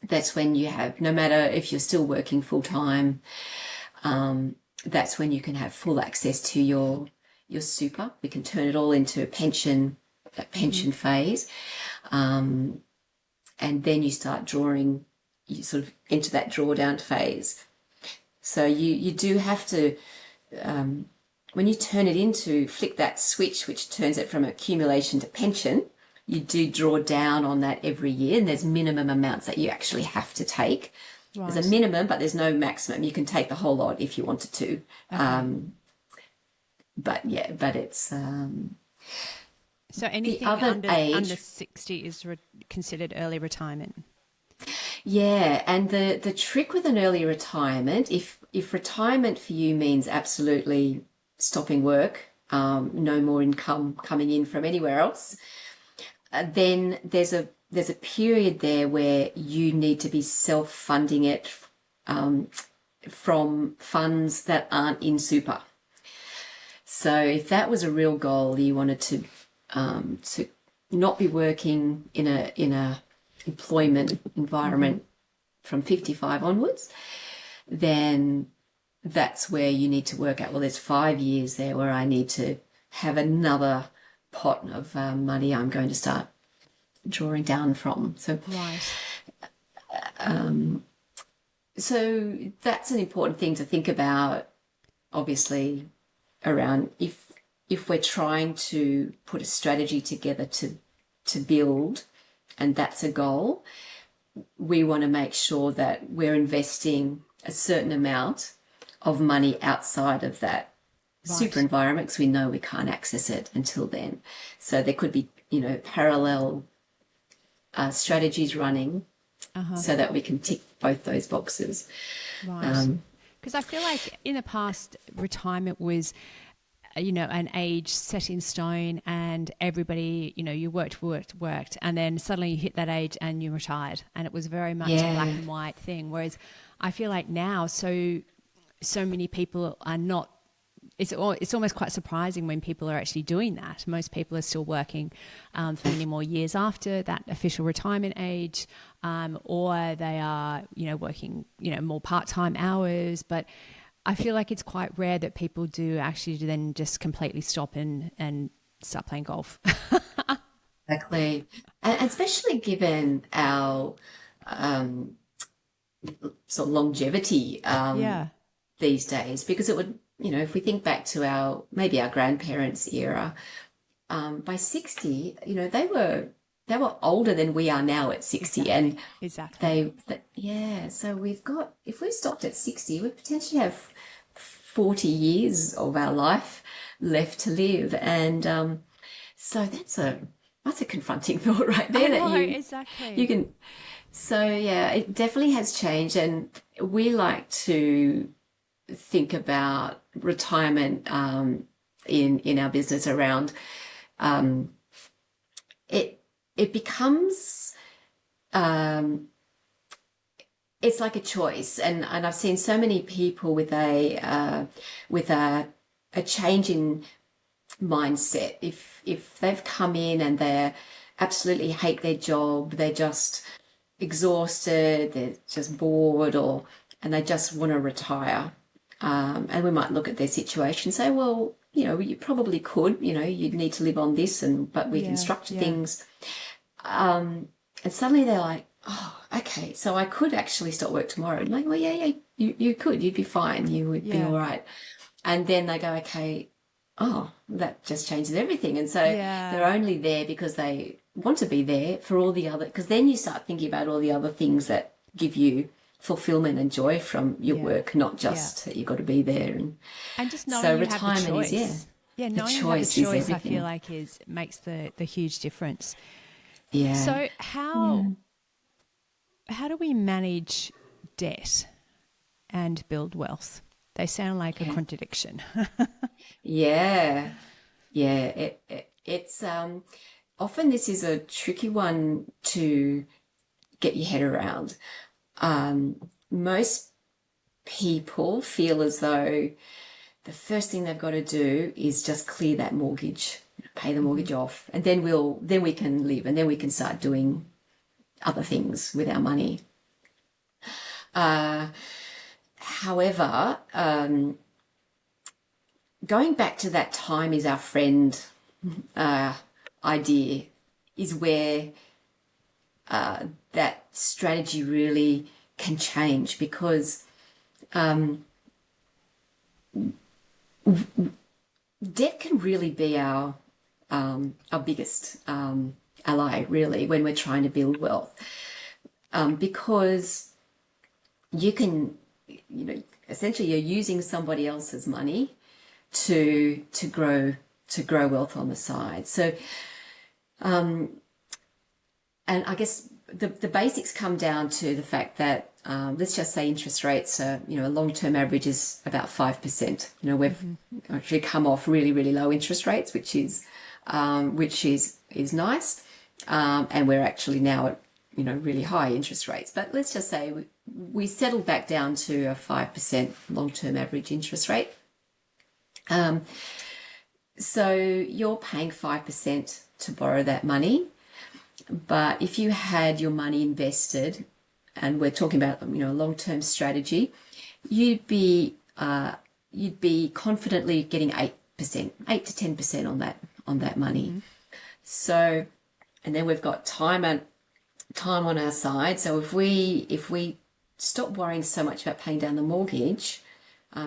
that's when you have, no matter if you're still working full time, that's when you can have full access to your super. We can turn it all into that pension phase. And then you start drawing, you sort of enter that drawdown phase. So you do have to, when you flick that switch, which turns it from accumulation to pension, you do draw down on that every year, and there's minimum amounts that you actually have to take. Right. There's a minimum, but there's no maximum. You can take the whole lot if you wanted to. Okay. But it's... so anything under 60 is considered early retirement? Yeah, and the trick with an early retirement, if retirement for you means absolutely stopping work, no more income coming in from anywhere else, then there's a period there where you need to be self-funding it from funds that aren't in super. So if that was a real goal, you wanted to not be working in a employment environment from 55 onwards, then that's where you need to work out, well, there's 5 years there where I need to have another pot of money I'm going to start drawing down from. So, so that's an important thing to think about, obviously, around if we're trying to put a strategy together to build, and that's a goal, we want to make sure that we're investing a certain amount of money outside of that super Right. environment because we know we can't access it until then. So there could be, parallel strategies running Uh-huh. so that we can tick both those boxes. Right. Um, Because I feel like in the past, retirement was, an age set in stone, and everybody, you worked, and then suddenly you hit that age and you retired, and it was very much a black yeah, and white thing. Whereas I feel like now, so many people are not. It's almost quite surprising when people are actually doing that. Most people are still working for many more years after that official retirement age, or they are, working, more part-time hours. But I feel like it's quite rare that people do actually then just completely stop and start playing golf. exactly. And especially given our um, sort of longevity Yeah, these days, because it would, if we think back to maybe our grandparents' era, by 60, they were older than we are now at 60. And exactly, exactly. yeah, so if we stopped at 60, we potentially have 40 years of our life left to live. And so that's a confronting thought right I there that know, you exactly. can. So yeah, it definitely has changed. And we like to think about retirement in our business around it. It becomes it's like a choice, and I've seen so many people with a change in mindset. If they've come in and they absolutely hate their job, they're just exhausted, they're just bored, and they just want to retire. And we might look at their situation and say, well, you probably could, you'd need to live on this, but we can Yeah, structure yeah, things. And suddenly they're like, oh, okay, so I could actually start work tomorrow. I'm like, well, yeah, yeah, you could, you'd be fine, you would be yeah, all right. And then they go, okay, oh, that just changes everything. And so they're yeah, only there because they want to be there for all the other, because then you start thinking about all the other things that give you fulfillment and joy from your yeah, work, not yeah. just that you've got to be there. And And just knowing so you have the retirement is, yeah, choice. Yeah, the knowing you have the choice is choice, I feel everything. like is makes the huge difference. Yeah. So Yeah. how do we manage debt and build wealth? They sound like a Yeah. contradiction. Yeah. Yeah. It's often this is a tricky one to get your head around. Most people feel as though the first thing they've got to do is just clear that mortgage, pay the Hmm. mortgage off, and then we can live, and then we can start doing other things with our money. However, going back to that time is our friend idea is where that strategy really can change, because debt can really be our biggest ally, really, when we're trying to build wealth, because you can, essentially you're using somebody else's money to grow wealth on the side. So, and I guess the basics come down to the fact that let's just say interest rates are, a long-term average is about 5%. We've Hmm. actually come off really, really low interest rates, which is nice, and we're actually now at really high interest rates. But let's just say we settled back down to a 5% long-term average interest rate. So you're paying 5% to borrow that money. But if you had your money invested, and we're talking about a long-term strategy, you'd be confidently getting 8%, 8 to 10% on that money. Hmm. So, and then we've got time on our side. So if we stop worrying so much about paying down the mortgage,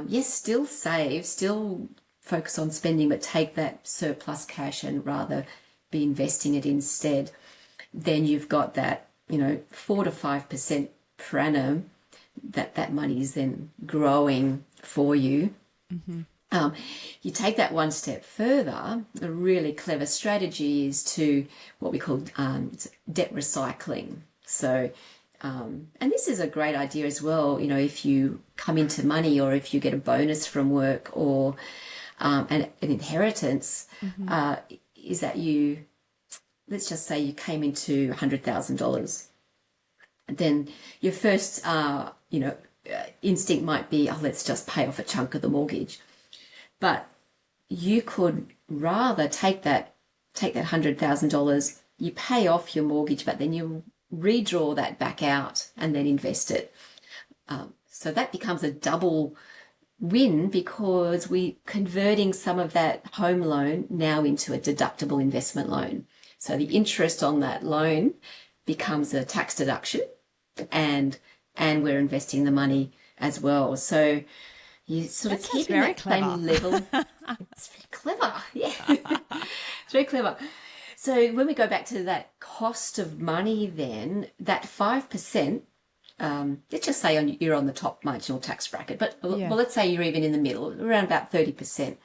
yes, still save, still focus on spending, but take that surplus cash and rather be investing it instead, then you've got that 4 to 5% per annum that money is then growing for you. You take that one step further. A really clever strategy is to what we call debt recycling. So, and this is a great idea as well. You know, if you come into money or if you get a bonus from work or an inheritance, is that you, let's just say you came into $100,000. Then your first, instinct might be, oh, let's just pay off a chunk of the mortgage. But you could rather take that $100,000, you pay off your mortgage, but then you redraw that back out and then invest it. So that becomes a double win because we're converting some of that home loan now into a deductible investment loan. So the interest on that loan becomes a tax deduction, and we're investing the money as well. So you sort of keeping that same level. It's very clever, yeah. It's very clever. So when we go back to that cost of money, then that 5%. Let's just say you're on the top marginal tax bracket, but well, let's say you're even in the middle, around about 30%.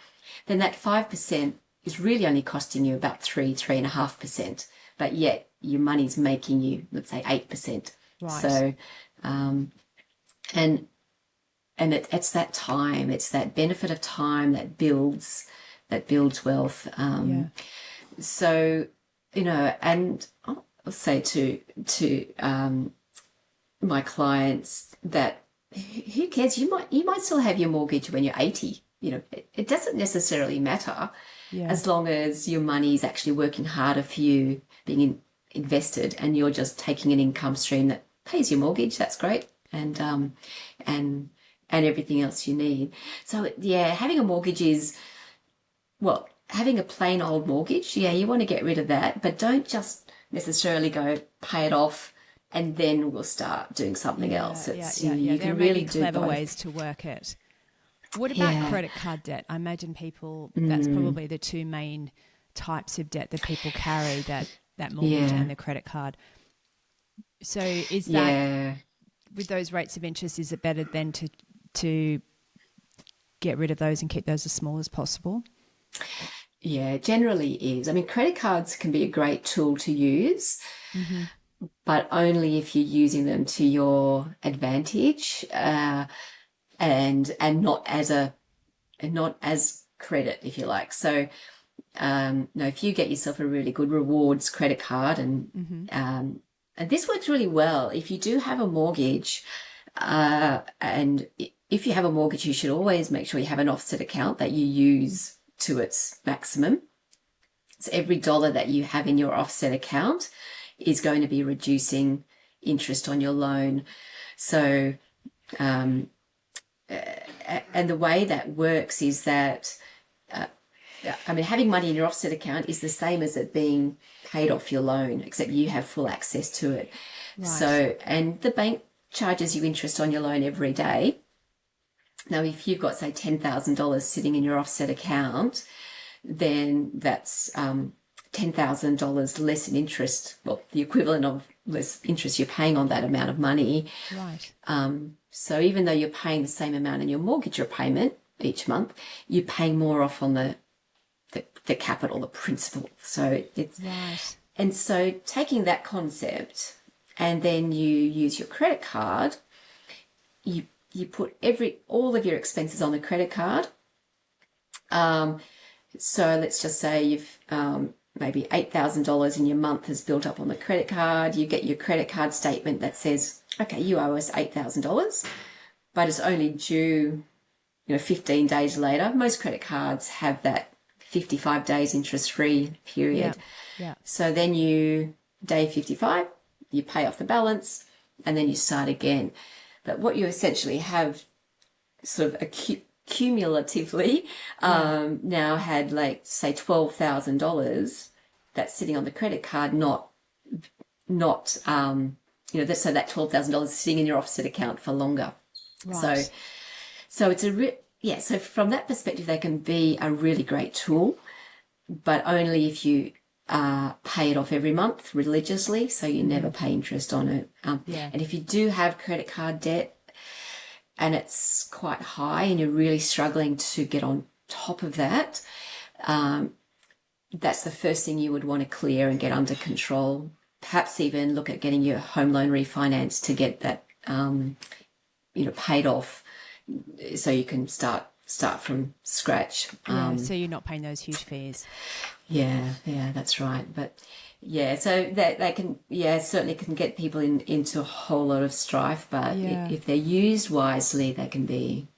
Then that 5% is really only costing you about 3.5%, but yet your money's making you, let's say, 8%. Right. So, and it's that time, it's that benefit of time that builds wealth. So, and I'll say to my clients that who cares? You might still have your mortgage when you're 80. It doesn't necessarily matter as long as your money is actually working harder for you, being invested, and you're just taking an income stream that pays your mortgage. That's great, and everything else you need. So having a mortgage is, well, having a plain old mortgage. Yeah, you want to get rid of that, but don't just necessarily go pay it off and then we'll start doing something else. You there can may really be clever do both. ways to work it. What about credit card debt? I imagine people, that's probably the two main types of debt that people carry, that mortgage and the credit card. So is that, with those rates of interest, is it better then to get rid of those and keep those as small as possible? Yeah, generally is. I mean, credit cards can be a great tool to use, but only if you're using them to your advantage, and not as credit, if you like. So, if you get yourself a really good rewards credit card, and this works really well if you do have a mortgage, and if you have a mortgage, you should always make sure you have an offset account that you use to its maximum. So every dollar that you have in your offset account is going to be reducing interest on your loan. So, and the way that works is that, having money in your offset account is the same as it being paid off your loan, except you have full access to it. Right. So, and the bank charges you interest on your loan every day. Now, if you've got, say, $10,000 sitting in your offset account, then that's $10,000 less in interest, well, the equivalent of less interest you're paying on that amount of money. Right. So even though you're paying the same amount in your mortgage repayment each month, you're paying more off on the capital, the principal. So it's right. And so taking that concept, and then you use your credit card, you put all of your expenses on the credit card. So let's just say you've maybe $8,000 in your month has built up on the credit card. You get your credit card statement that says, okay, you owe us $8,000, but it's only due 15 days later. Most credit cards have that 55 days interest-free period. Yeah. So then day 55, you pay off the balance, and then you start again. But what you essentially have sort of cumulatively now had, like, say, $12,000 that's sitting on the credit card, so that $12,000 is sitting in your offset account for longer. Right. So it's so from that perspective, they can be a really great tool, but only if you pay it off every month religiously, so you never pay interest on it. And if you do have credit card debt, and it's quite high and you're really struggling to get on top of that, that's the first thing you would want to clear and get under control. Perhaps even look at getting your home loan refinanced to get that, paid off, so you can start from scratch. So you're not paying those huge fees. Yeah, that's right. But yeah, so that they can, certainly can get people into a whole lot of strife. But if they're used wisely, they can be.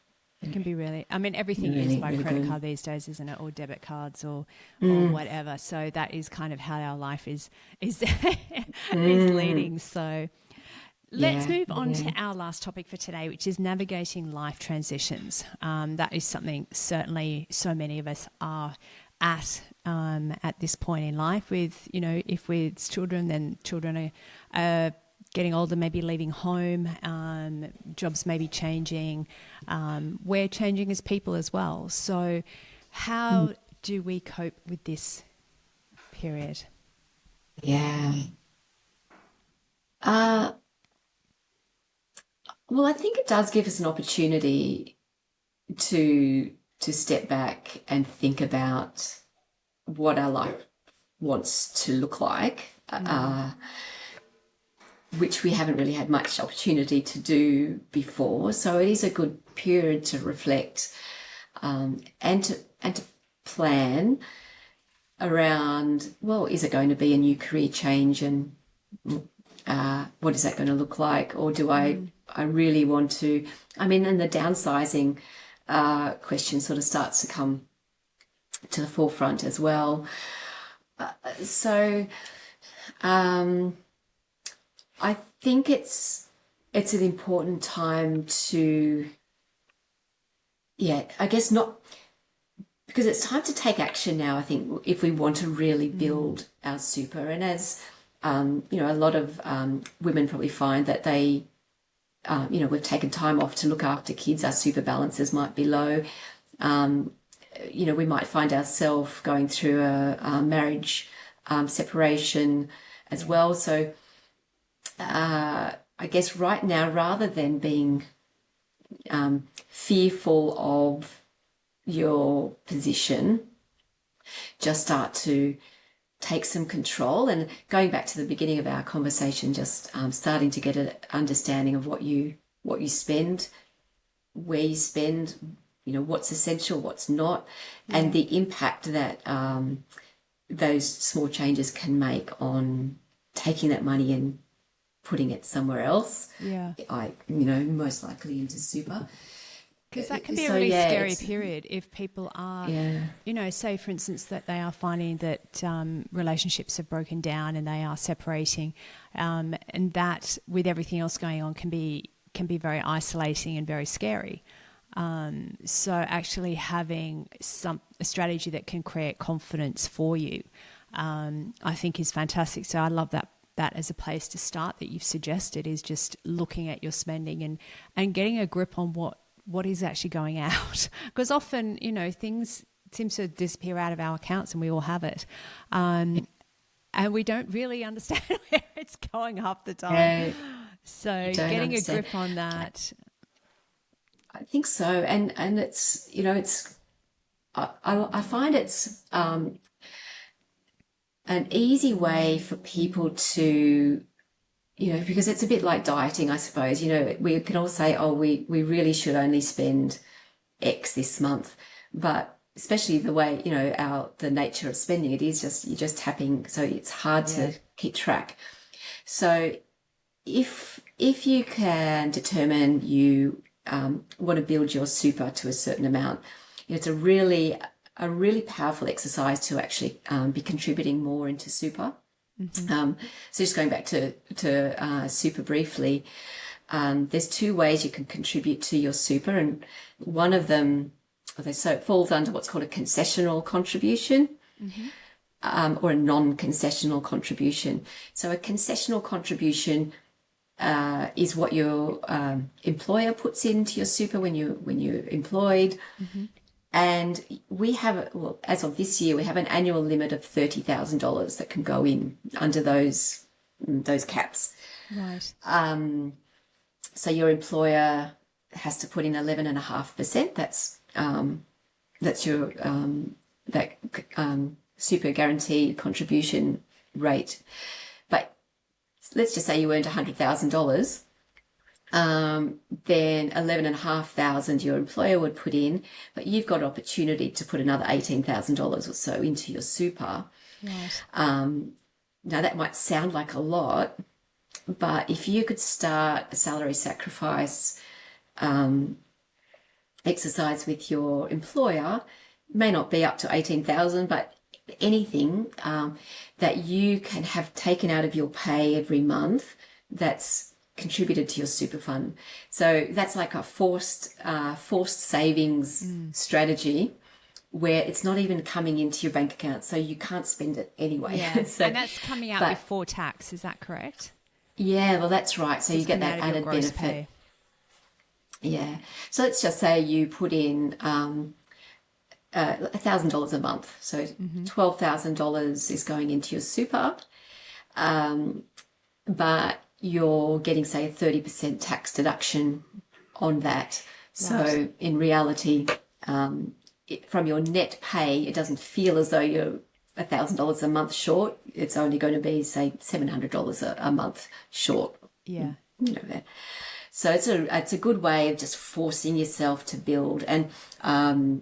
It can be really, I mean, everything Really, is by really credit good. card these days, isn't it? Or debit cards or whatever. So that is kind of how our life is leading. So let's Yeah, move on yeah. to our last topic for today, which is navigating life transitions. That is something certainly so many of us are at this point in life with, if with children, then children are getting older, maybe leaving home, jobs may be changing, we're changing as people as well. So how do we cope with this period? Yeah. Uh, well, I think it does give us an opportunity to step back and think about what our life wants to look like, which we haven't really had much opportunity to do before. So it is a good period to reflect, and to plan around, well, is it going to be a new career change, and what is that going to look like? Or do I really want to, and the downsizing question sort of starts to come to the forefront as well. So I think it's an important time to, I guess not, because it's time to take action now, I think, if we want to really build our super. And as, a lot of women probably find that they, we've taken time off to look after kids, our super balances might be low. We might find ourselves going through a marriage separation as well. So I guess right now, rather than being fearful of your position, just start to take some control. And going back to the beginning of our conversation, just starting to get an understanding of what you spend, where you spend, what's essential, what's not, and the impact that those small changes can make on taking that money and putting it somewhere else. Most likely into super. Because that can be a So, really yeah, scary period if people are, Yeah. say, for instance, that they are finding that relationships have broken down and they are separating, and that with everything else going on can be very isolating and very scary. So actually having a strategy that can create confidence for you, I think is fantastic. So I love that as a place to start that you've suggested, is just looking at your spending and getting a grip on what is actually going out. Because often, things seem to disappear out of our accounts and we all have it. And we don't really understand where it's going half the time. So getting understand. a grip on that. I think so. And it's, I find it's an easy way for people to, because it's a bit like dieting, I suppose. We can all say, oh, we really should only spend X this month. But especially the way, the nature of spending, it is just, you're just tapping. So it's hard to keep track. So if you can determine you want to build your super to a certain amount, it's a really powerful exercise to actually be contributing more into super. So just going back to super briefly, there's two ways you can contribute to your super, and one of them, so it falls under what's called a concessional contribution. Or a non-concessional contribution. So a concessional contribution is what your employer puts into your super when you're employed. And we have, as of this year, we have an annual limit of $30,000 that can go in under those caps. Right. So your employer has to put in 11.5%. That's your super guaranteed contribution rate. But let's just say you earned $100,000. Then 11,500 your employer would put in, but you've got opportunity to put another $18,000 or so into your super. Right. Now that might sound like a lot, but if you could start a salary sacrifice exercise with your employer, it may not be up to 18,000, but anything that you can have taken out of your pay every month that's contributed to your super fund. So that's like a forced savings strategy where it's not even coming into your bank account, so you can't spend it anyway. Yeah. So, And that's coming out before tax, is that correct? yeah, well, that's right. So you get that coming out of your added gross benefit. pay. Yeah. So let's just say you put in $1,000 a month. So $12,000 is going into your super, but you're getting, say, a 30% tax deduction on that. So Right. in reality, from your net pay, it doesn't feel as though you're $1,000 a month short. It's only going to be, say, $700 a month short. Yeah. You know that. So it's a good way of just forcing yourself to build. And I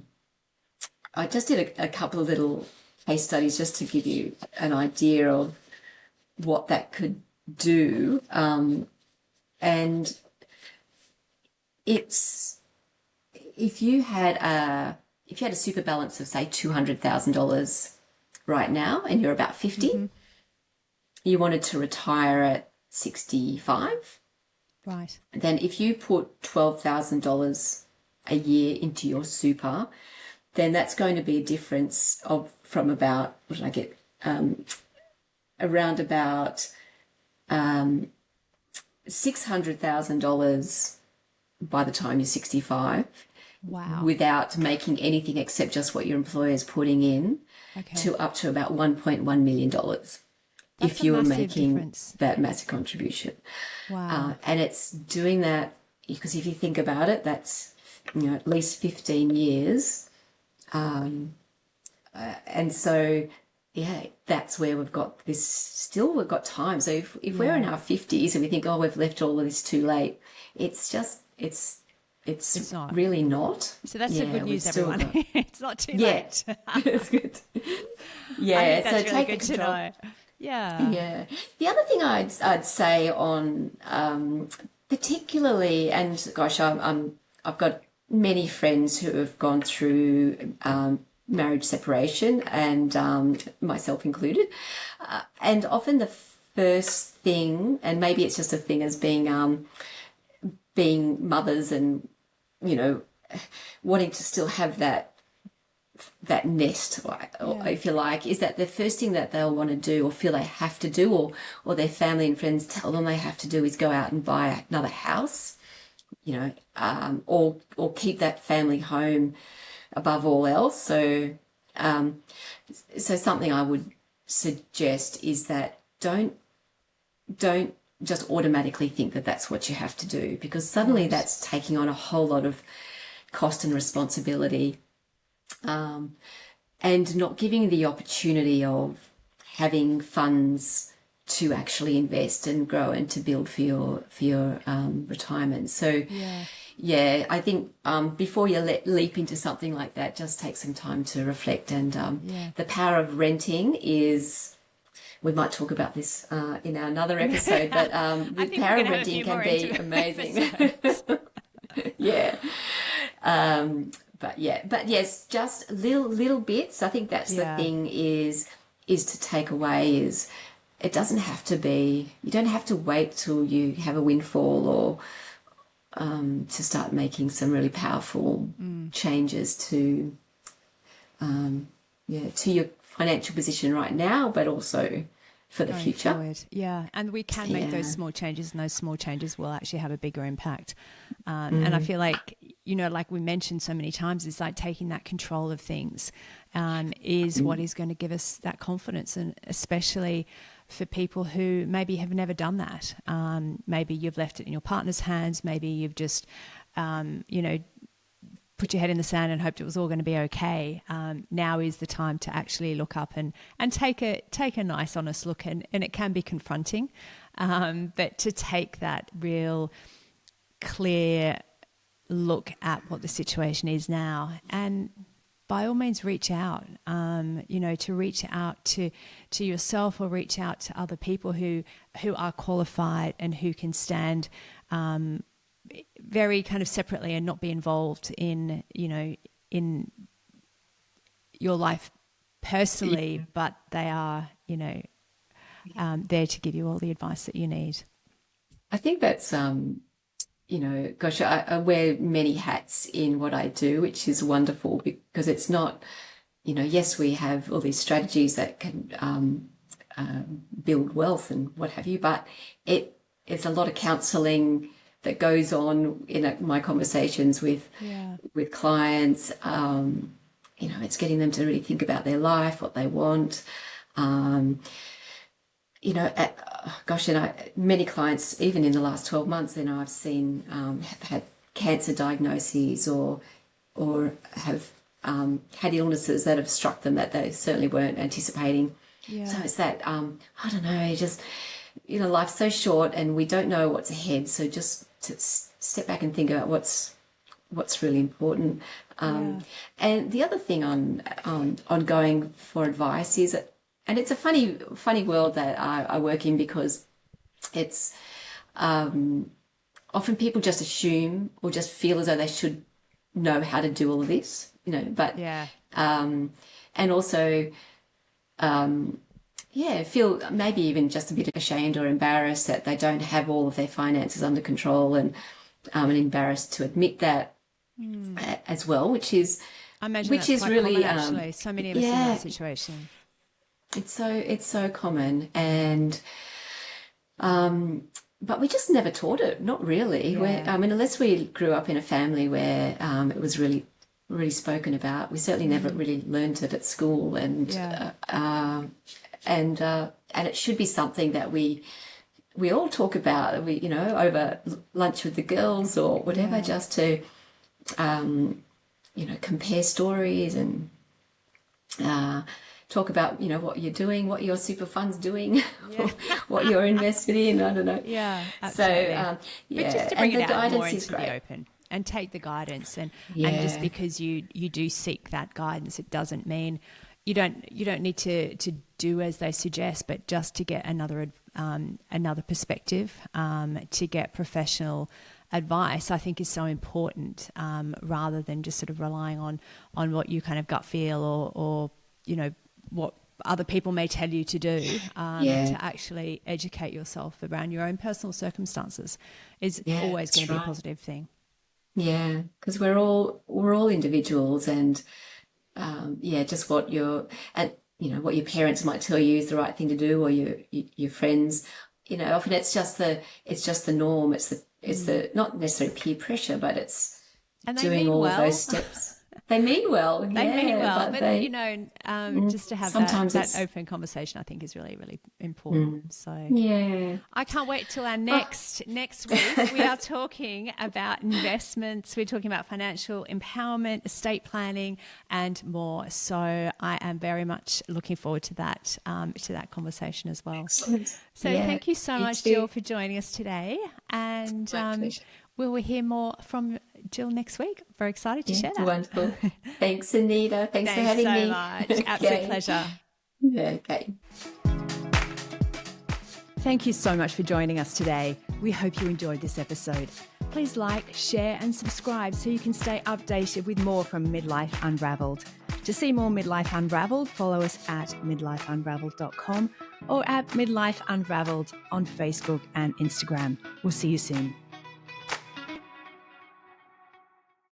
just did a couple of little case studies just to give you an idea of what that could do. And it's if you had a super balance of, say, $200,000 right now, and you're about 50, you wanted to retire at 65. Right. Then if you put $12,000 a year into your super, then that's going to be a difference of from about, what did I get, around about $600,000 by the time you're 65, Wow. without making anything except just what your employer is putting in, Okay. to up to about $1.1 million if a you were massive making difference. that massive contribution. Wow. And it's doing that because if you think about it, that's at least 15 years. And so, yeah, that's where we've got this, still we've got time. So if we're in our 50s and we think, oh, we've left all of this too late, it's just, it's not. really not. So that's the good news, everyone. It's not too Yeah, late. it's good. Yeah, I think that's so really take good the to control. know. Yeah. Yeah. The other thing I'd say on particularly, and gosh, I've got many friends who have gone through marriage separation, and myself included, and often the first thing, and maybe it's just a thing as being mothers, and wanting to still have that nest, or if you like, is that the first thing that they'll want to do or feel they have to do, or their family and friends tell them they have to do, is go out and buy another house, or keep that family home above all else. So something I would suggest is that don't just automatically think that that's what you have to do, because suddenly that's taking on a whole lot of cost and responsibility. And not giving the opportunity of having funds to actually invest and grow and to build for your retirement. So yeah, I think before you leap into something like that, just take some time to reflect. And the power of renting is, we might talk about this in another episode, but the power of renting can be amazing. Yeah. But yes, just little bits. I think that's the thing is to take away is, it doesn't have to be, you don't have to wait till you have a windfall or to start making some really powerful changes to your financial position right now, but also for the future. Forward. Yeah, and we can make those small changes, and those small changes will actually have a bigger impact. And I feel like, like we mentioned so many times, it's like taking that control of things is what is going to give us that confidence, and especially for people who maybe have never done that. Maybe you've left it in your partner's hands. Maybe you've just put your head in the sand and hoped it was all going to be okay. Now is the time to actually look up and take a nice, honest look. And it can be confronting, but to take that real clear look at what the situation is now, and by all means reach out, to reach out to yourself, or reach out to other people who are qualified and who can stand very kind of separately and not be involved in your life personally, but they are, there to give you all the advice that you need. I think that's, gosh, I wear many hats in what I do, which is wonderful, because it's not, yes, we have all these strategies that can build wealth and what have you, but it's a lot of counselling that goes on in my conversations with clients. It's getting them to really think about their life, what they want. Many clients, even in the last 12 months, I've seen have had cancer diagnoses or have had illnesses that have struck them that they certainly weren't anticipating. Yeah. So it's that, I don't know, just, life's so short and we don't know what's ahead. So just to step back and think about what's really important. And the other thing on going for advice is, and it's a funny world that I work in, because it's often people just assume or just feel as though they should know how to do all of this, but and also feel maybe even just a bit ashamed or embarrassed that they don't have all of their finances under control, and embarrassed to admit that as well, which is really common, actually. So many of us in that situation. It's so common, and but we just never taught it. Not really. Yeah. Unless we grew up in a family where it was really, really spoken about, we certainly never really learned it at school, and it should be something that we all talk about. Over lunch with the girls or whatever, just to compare stories and talk about, what you're doing, what your super fund's doing, what you're invested in. I don't know. Yeah, absolutely. So, but just to bring it out more into the open and take the guidance, and just because you do seek that guidance, it doesn't mean you don't need to do as they suggest, but just to get another perspective, to get professional advice, I think is so important, rather than just sort of relying on what you kind of gut feel or what other people may tell you to do, to actually educate yourself around your own personal circumstances is always going to be a positive thing. Yeah, because we're all individuals, and just what what your parents might tell you is the right thing to do, or your friends. Often it's just the norm. It's the not necessarily peer pressure, but it's doing all of those steps. They mean well. They mean well, but just to have that open conversation, I think, is really, really important. So I can't wait till our next week. We are talking about investments. We're talking about financial empowerment, estate planning, and more. So I am very much looking forward to that conversation as well. Excellent. So thank you so much, Gill, for joining us today, and we will hear more from Gill next week. Very excited to share that. Wonderful. Thanks, Anita. Thanks for having me. Thanks so much. Absolute pleasure. Yeah, okay. Thank you so much for joining us today. We hope you enjoyed this episode. Please like, share and subscribe so you can stay updated with more from Midlife Unravelled. To see more Midlife Unravelled, follow us at midlifeunravelled.com or at Midlife Unravelled on Facebook and Instagram. We'll see you soon.